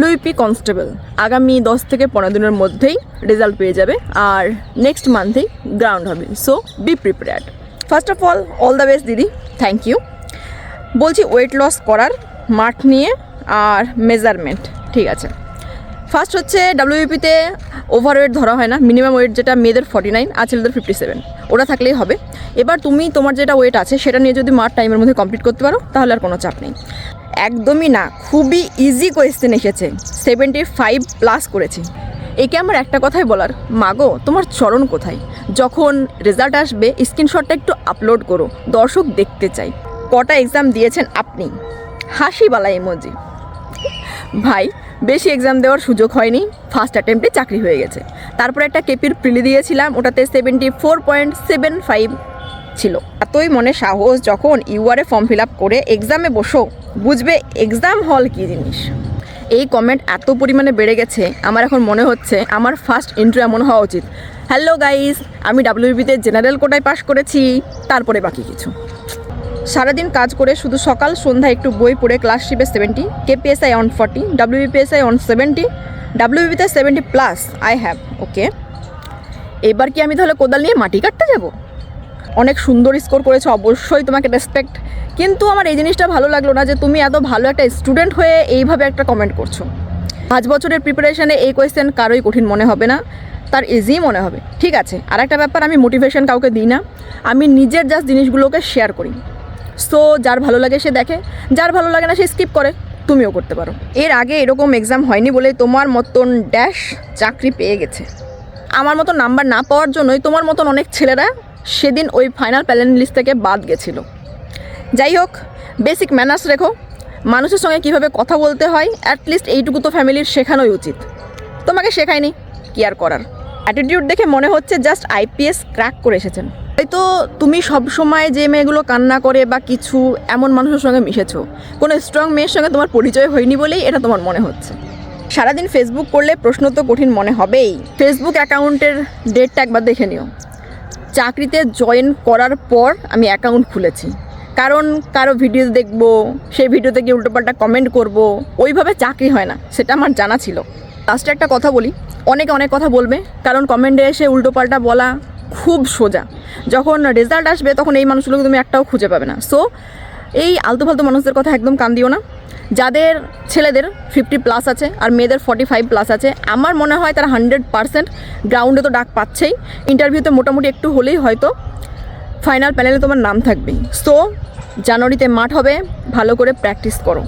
WP constable আগামী 10 থেকে 15 দিনের মধ্যেই রেজাল্ট পেয়ে যাবে, আর নেক্সট মান্থেই গ্রাউন্ড হবে। So be prepared. First of all the best দিদি, থ্যাংক ইউ। বলছি ওয়েট লস করার মাঠ নিয়ে আর মেজারমেন্ট, ঠিক আছে। ফার্স্ট হচ্ছে WBPতে ওভারওয়েট ধরা হয় না, মিনিমাম ওয়েট যেটা মেয়েদের 49 আর ছেলেদের 57, ওটা থাকলেই হবে। এবার তুমি তোমার যেটা ওয়েট আছে সেটা নিয়ে যদি মাঠ টাইমের মধ্যে কমপ্লিট করতে পারো তাহলে আর কোনো চাপ নেই। একদমই না, খুবই ইজি কোয়েশ্চেন এসেছে, 75+ করেছি। একে আমার একটা কথাই বলার, মাগো তোমার চরণ কোথায়? যখন রেজাল্ট আসবে স্ক্রিনশটটা একটু আপলোড করো, দর্শক দেখতে চাই। কটা এক্সাম দিয়েছেন আপনি? হাসিবালা ইমোজি। ভাই বেশি এক্সাম দেওয়ার সুযোগ হয়নি, ফার্স্ট অ্যাটেম্পটে চাকরি হয়ে গেছে। তারপর একটা কেপির প্রিলি দিয়েছিলাম, ওটাতে 74.75 ছিল। এতই মনে সাহস যখন ইউআরএ ফর্ম ফিল আপ করে এক্সামে বসো, বুঝবে এক্সাম হল কী জিনিস। এই কমেন্ট এত পরিমাণে বেড়ে গেছে, আমার এখন মনে হচ্ছে আমার ফার্স্ট ইন্টারভিউ এমন হওয়া উচিত। হ্যালো গাইস, আমি WBPতে জেনারেল কোটায় পাশ করেছি, তারপরে বাকি কিছু। সারাদিন কাজ করে শুধু সকাল সন্ধ্যা একটু বই পড়ে ক্লাস শিপে 70, KPSI on 40, WBPSI on 70, WBPতে 70+ I have. ওকে, এবার কি আমি তাহলে কোদাল নিয়ে মাটি কাটতে যাব? অনেক সুন্দর স্কোর করেছো, অবশ্যই তোমাকে রেসপেক্ট, কিন্তু আমার এই জিনিসটা ভালো লাগলো না যে তুমি এত ভালো একটা স্টুডেন্ট হয়ে এইভাবে একটা কমেন্ট করছো। 5 বছরের প্রিপারেশানে এই কোয়েশ্চেন কারোই কঠিন মনে হবে না, তার ইজি মনে হবে। ঠিক আছে, আর একটা ব্যাপার, আমি মোটিভেশন কাউকে দিই না, আমি নিজের জাস্ট জিনিসগুলোকে শেয়ার করি। সো যার ভালো লাগে সে দেখে, যার ভালো লাগে না সে স্কিপ করে, তুমিও করতে পারো। এর আগে এরকম এক্সাম হয়নি বলেই তোমার মতন ড্যাশ চাকরি পেয়ে গেছে। আমার মতো নাম্বার না পাওয়ার জন্যই তোমার মতন অনেক ছেলেরা সেদিন ওই ফাইনাল প্যানেল লিস্ট থেকে বাদ গেছিলো। যাই হোক, বেসিক ম্যানার্স রেখো, মানুষের সঙ্গে কীভাবে কথা বলতে হয় অ্যাটলিস্ট এইটুকু তো ফ্যামিলির শেখানোই উচিত। তোমাকে শেখায়নি, কি আর করার। অ্যাটিটিউড দেখে মনে হচ্ছে জাস্ট IPS ক্র্যাক করে এসেছেন। হয়তো তুমি সবসময় যে মেয়েগুলো কান্না করে বা কিছু এমন মানুষের সঙ্গে মিশেছো, কোনো স্ট্রং মেয়ের সঙ্গে তোমার পরিচয় হয়নি বলেই এটা তোমার মনে হচ্ছে। সারাদিন ফেসবুক করলে প্রশ্ন তো কঠিন মনে হবেই। ফেসবুক অ্যাকাউন্টের ডেটটা একবার দেখে নিও। চাকরিতে জয়েন করার পর আমি অ্যাকাউন্ট খুলেছি, কারণ কারো ভিডিও দেখবো, সেই ভিডিওতে গিয়ে উল্টোপাল্টা কমেন্ট করব, ওইভাবে চাকরি হয় না, সেটা আমার জানা ছিল। লাস্টে একটা কথা বলি, অনেকে অনেক কথা বলবে, কারণ কমেন্টে এসে উল্টোপাল্টা বলা খুব সোজা। যখন রেজাল্ট আসবে তখন এই মানুষগুলোকে তুমি একটাও খুঁজে পাবে না। সো এই আলতু ফালতু মানুষদের কথা একদম কান দিও না। যাদের ছেলেদের 50+ আছে আর মেয়েদের 45+ আছে, আমার মনে হয় তারা 100% গ্রাউন্ডে তো ডাক পাচ্ছেই, ইন্টারভিউতে মোটামুটি একটু হলেই হয়তো ফাইনাল প্যানেলে তোমার নাম থাকবে। সো জানুয়ারিতে মাঠ হবে, ভালো করে প্র্যাকটিস করো।